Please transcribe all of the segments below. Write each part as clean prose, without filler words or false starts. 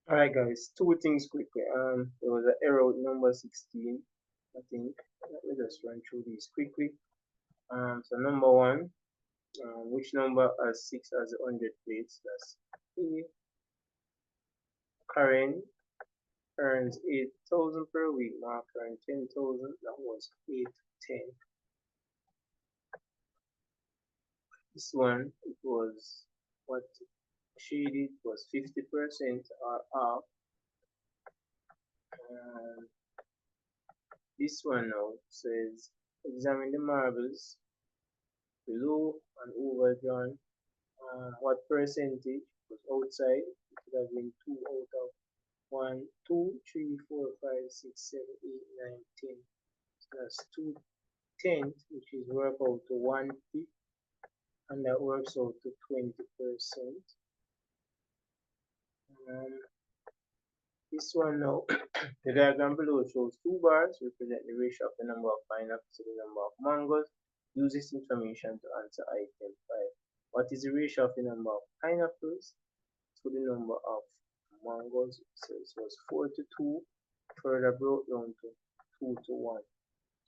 Alright guys, two things quickly. There was an error with number 16, I think. Let me just run through these quickly. So number one, which number has 6 as a 100 place? That's A. Karen earns 8,000 per week. Mark earned 10,000. That was 8 to 10. This one, it was what she did was 50% or half. This one now says examine the marbles below and over drawn. What percentage was outside? It would have been 2 out of 1, 2, 3, 4, 5, 6, 7, 8, 9, 10. So that's 2/10, which is work out to 1/5, and that works out to 20%. Um, this one now, the diagram below shows two bars represent the ratio of the number of pineapples to the number of mangoes. Use this information to answer item 5. What is the ratio of the number of pineapples to the number of mangoes? So it was 4 to 2, further broke down to 2 to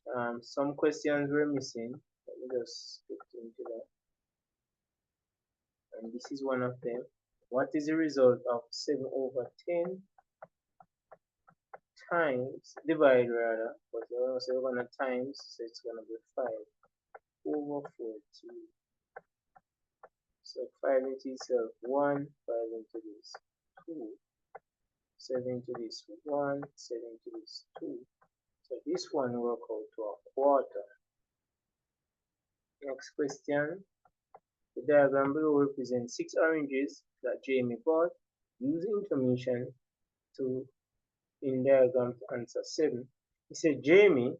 1. Some questions were missing. Let me just look into that. And this is one of them. What is the result of 7 over 10 times, divide rather, but we're going to times, so it's going to be 5 over 14. So 5 into itself 1, 5 into this 2, 7 into this 1, 7 into this 2. So this one work out to a quarter. Next question. The diagram below represents 6 oranges that Jamie bought. Use information to in diagram to answer 7. He said Jamie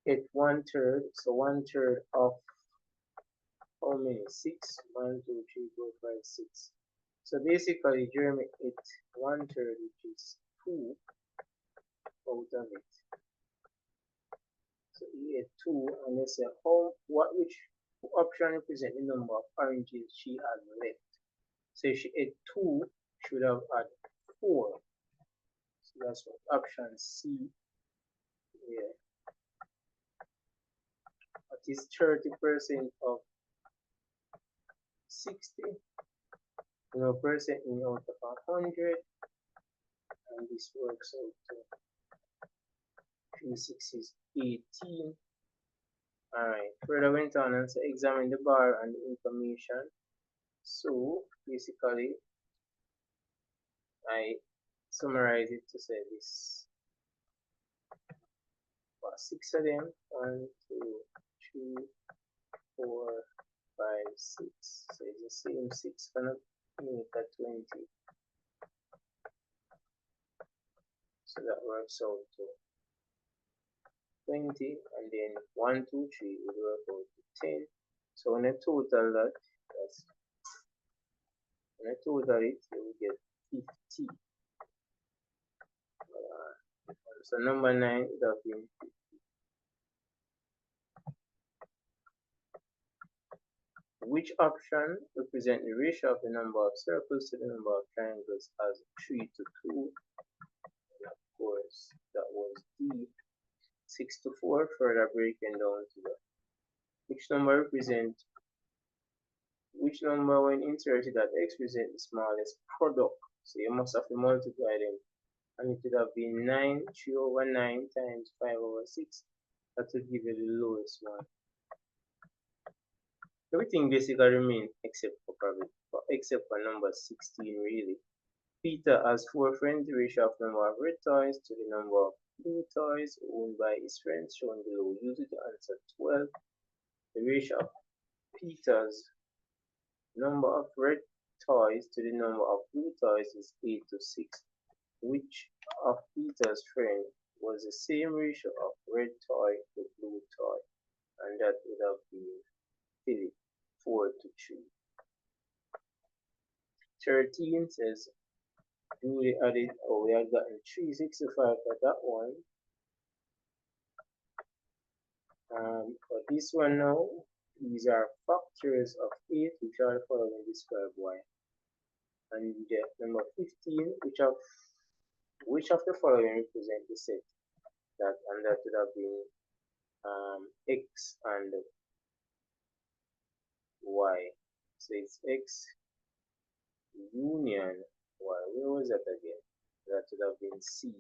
ate 1/3, so 1/3 of how many? 6? 1, 2, 3, 4, 5, 6. So basically Jeremy ate 1/3, which is 2 out of it. So he ate 2, and they say which option represent the number of oranges she had left. So if she ate 2, she would have had 4. So that's what option C here. That is 30% of 60. Percent in out of 100, and this works out to 3 6 18. Alright, further went on and so examine the bar and the information. So basically I summarize it to say this. Got 6 of them. 1, 2, 3, 4, 5, 6. So it's the same 6 gonna make a 20. So that works out to 20, and then 1, 2, 3 would work out to 10. So when I total that, when I total it, you will get 50. So number 9 would have been 50. Which option represent the ratio of the number of circles to the number of triangles as 3 to 2? And of course, that was D. 6 to 4, further breaking down to the which number when inserted at x represent the smallest product. So you must have to multiply them, and it would have been 9, 3 over 9 times 5 over 6. That would give you the lowest one. Everything basically remains except for number 16 really. Peter has 4 friends. The ratio of number of red toys to the number of blue toys owned by his friends shown below. Use it to answer 12. The ratio of Peter's number of red toys to the number of blue toys is 8 to 6. Which of Peter's friends was the same ratio of red toy to blue toy? And that would have been Philip, 4 to 3. 13 says duly added. We have gotten 365 for that one. For this one now, these are factors of 8 which are the following. Describe why. And you get number 15, which of the following represent the set that, and that would have been x and y. So it's x union y. Where was that again? That would have been c.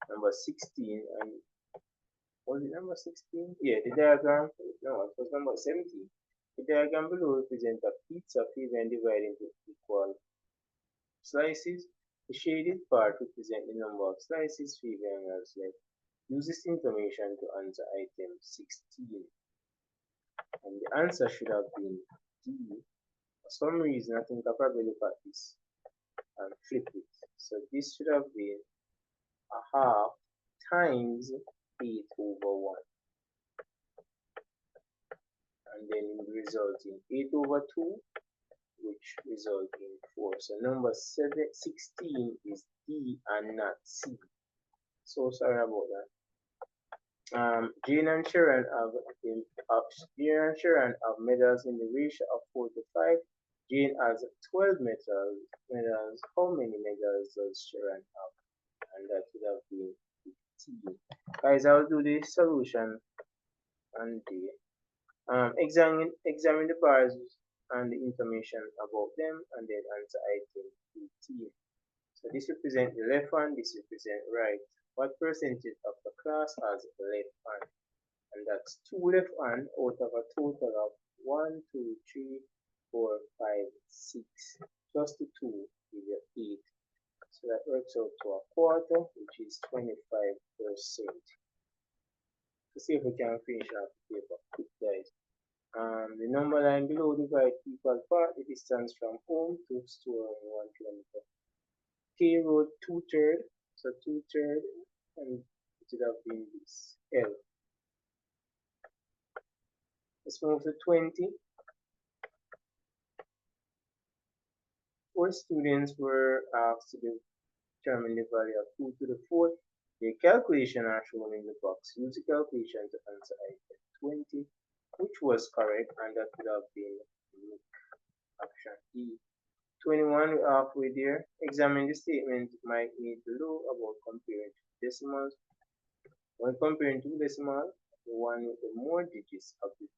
Number 16, and was it number 16? Yeah, the diagram, no, it was number 17. The diagram below represents a pizza favored divided into equal slices. The shaded part represents the number of slices favoring as left. Use this information to answer item 16. And the answer should have been D. For some reason, I think I'll probably look at this and flip it. So this should have been a half times 8 over 1. And then it will result in 8 over 2, which result in 4. So number 16 is D and not C. So sorry about that. Jane and Sharon have medals in the ratio of 4 to 5. Jane has 12 medals. How many medals does Sharon have? And that would have been 15. Guys, I'll do the solution and examine the bars and the information about them, and then answer item 18. So this represents the left hand, this represents right. What percentage of the class has left hand? And that's 2 left hand out of a total of 1, 2, 3, 4, 5, 6. Plus the 2 give you 8. So that works out to a quarter, which is 25%. To see if we can finish off the paper quick, guys. The number line below divide equal part the distance from home to store in 1 kilometer. K wrote 2/3, so 2/3, and it would have been this L. Let's move to 20. 4 students were asked to determine the value of 2 to the 4th. The calculation are shown in the box. Use the calculation to answer item 20, which was correct, and that would have been option E. 21, we're halfway there. Examine the statement might made below about comparing two decimals. When comparing two decimals, the one with the more digits of the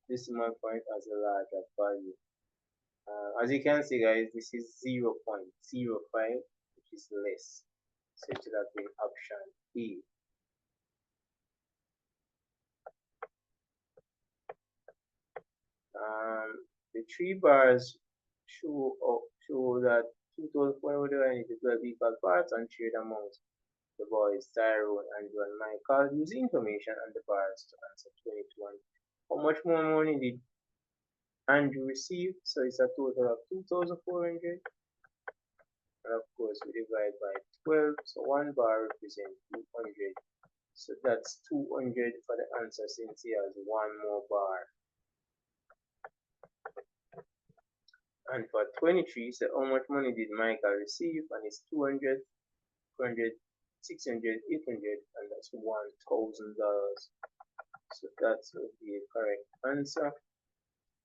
decimal point has a larger value. As you can see, guys, this is 0.05, which is less. So it should have been option A. The 3 bars show that 2,412 equal parts and shared amongst the boys Tyrone and John Michael. Use information on the bars to answer 21. How much more money did Andrew receive? So it's a total of 2,400. And of course, we divide by 12. So 1 bar represents 200. So that's 200 for the answer since he has 1 more bar. And for 23, so how much money did Michael receive? And it's 200, 400, 600, 800, and that's $1,000. So that's the correct answer.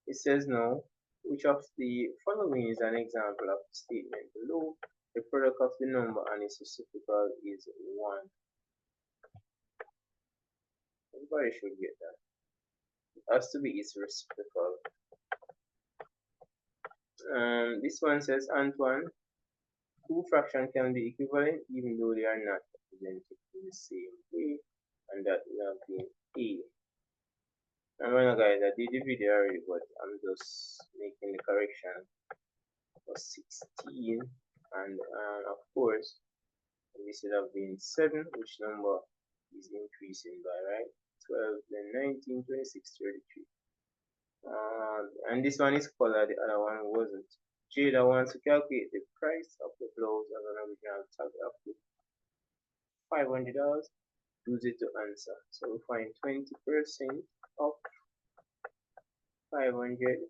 It says now, which of the following is an example of the statement below? The product of the number and its reciprocal is 1. Everybody should get that. It has to be its reciprocal. This one says, Antoine, 2 fractions can be equivalent even though they are not represented in the same way, and that will have been A. Remember, guys, I did the video already, but I'm just making the correction for 16, and of course, this would have been 7, which number is increasing by, right? 12, then 19, 26, 33. And this one is colored, the other one wasn't. Jada wants to calculate the price of the blouse as an original tag of $500. Use it to answer. So we find 20% of 500,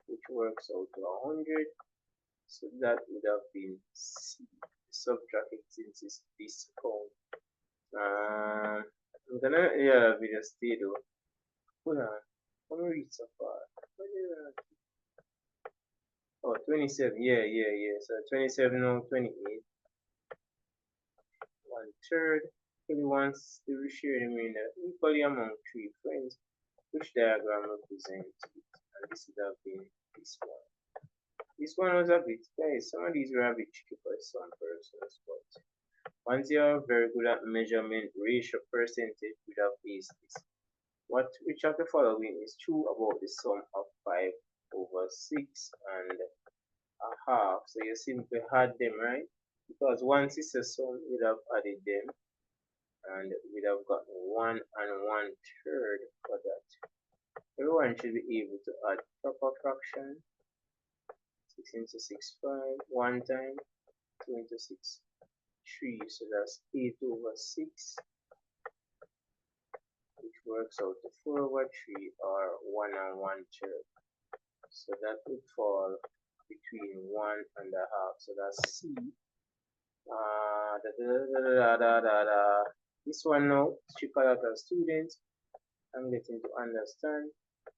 which works out to 100. So that would have been C. Subtract it since it's discount. I'm gonna video stay though. Hold on. I'm gonna read so far. 27, yeah. So 27 or 28. 1/3. He wants to share the remainder equally among three friends, which diagram represents it. And this would have been this one. This one was a bit, guys, some of these were a bit tricky for some persons, but once you are very good at measurement ratio percentage, you would have faced this. Which of the following is true about the sum of 5/6 and a half? So you simply add them, right? Because once it's a sum, you'd have added them, and we'd have gotten 1 and 1/3 for that. Everyone should be able to add proper fraction. 6 into 6, 5. 1 time. 2 into 6, 3. So that's 8/6, which works out to 4/3 or 1 and 1/3. So that would fall between 1.5. So that's C. This one now, trick a lot of students. I'm getting to understand.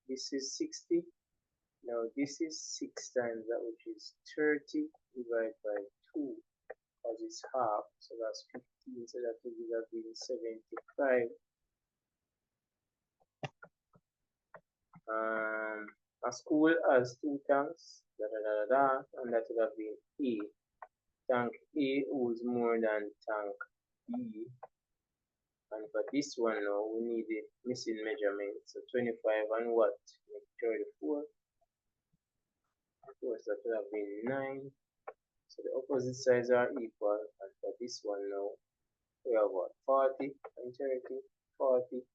This is 60. Now this is 6 times that, which is 30 divided by 2, because it's half. So that's 15. So that would have been 75. A school has 2 tanks, and that would have been A. Tank A holds more than tank B. And for this one now, we need the missing measurement. So 25 and what? 34. Of course, that would have been 9. So the opposite sides are equal. And for this one now, we have what? 40 and 30. 40.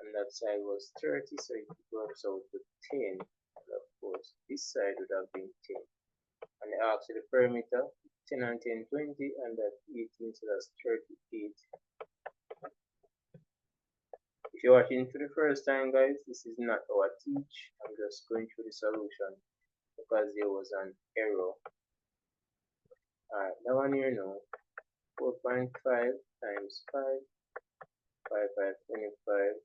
And that side was 30, so it works out to 10. And of course, this side would have been 10. And they ask you the perimeter, 10 and 10, 20, and that's 18, so that's 38. If you're watching for the first time, guys, this is not our teach. I'm just going through the solution because there was an error. Alright, that one here now, 4.5 times 5, 5, 5, 25,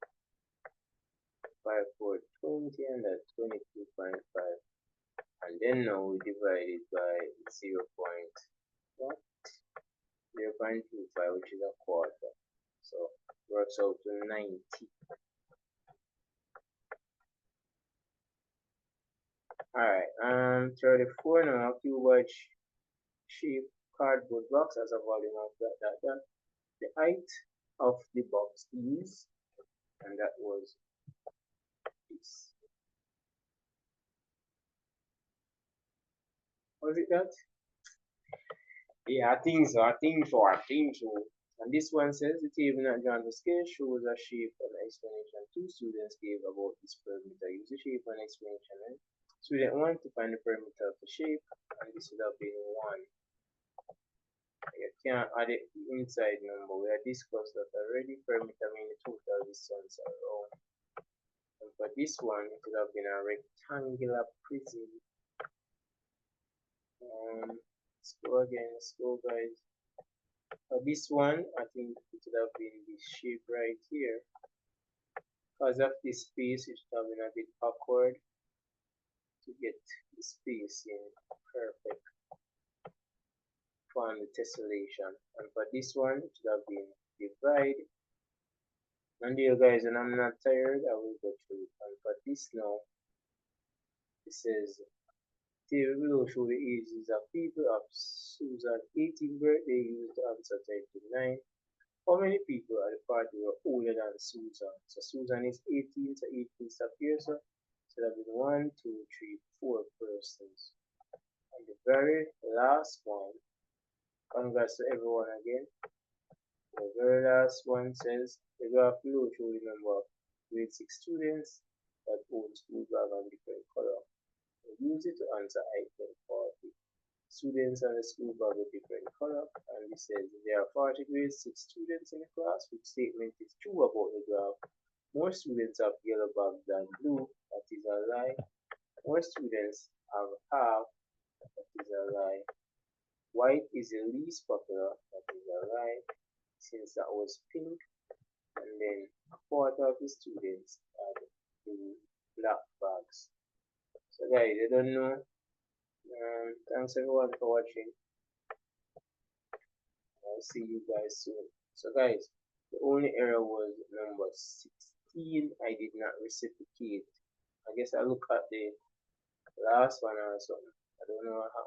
5, 4, 20, and that's 22.5. And then now we divide it by 0. 0.25, which is a quarter. So it works out to 90. Alright, 34 now, a cuboid shape cardboard box has a volume of that. The height of the box is, and that was this. Was it that? Yeah, I think so. And this one says the table not drawn to scale shows a shape and explanation. 2 students gave about this perimeter. Use the shape and explanation. Student 1 to find the perimeter of the shape, and this would have been 1. You can't add it inside number. We have discussed that already. Perimeter means the total distance around. And for this one, it would have been a rectangular prism. Let's go again. Let's go, guys. For this one, I think it would have been this shape right here. Because of this space, it would have been a bit awkward to get the spacing perfect from the tessellation. And for this one, it would have been divide. And there, guys, and I'm not tired, I will go through it. And for this now, it says table below show the ages of people of Susan's 18th birthday. Used the answer type to 9. How many people at the party were older than Susan? So Susan is 18, so 18 is up here, so that would be 1, 2, 3, 4 persons. And the very last one, congrats to everyone again. The very last one says the graph below shows the number of grade 6 students that own school bag on different color. Use it to answer item 40. Students on the school bag with different color, and this says there are 40 grade 6 students in the class. Which statement is true about the graph? More students have yellow bags than blue. That is a lie. More students have half. That is a lie. White is the least popular. That is a lie, since that was pink. And then a quarter of the students had blue black bags. So guys, I don't know Thanks everyone for watching. I'll see you guys soon. So guys, the only error was number 16. I did not reciprocate. I guess I look at the last one or something. I don't know how.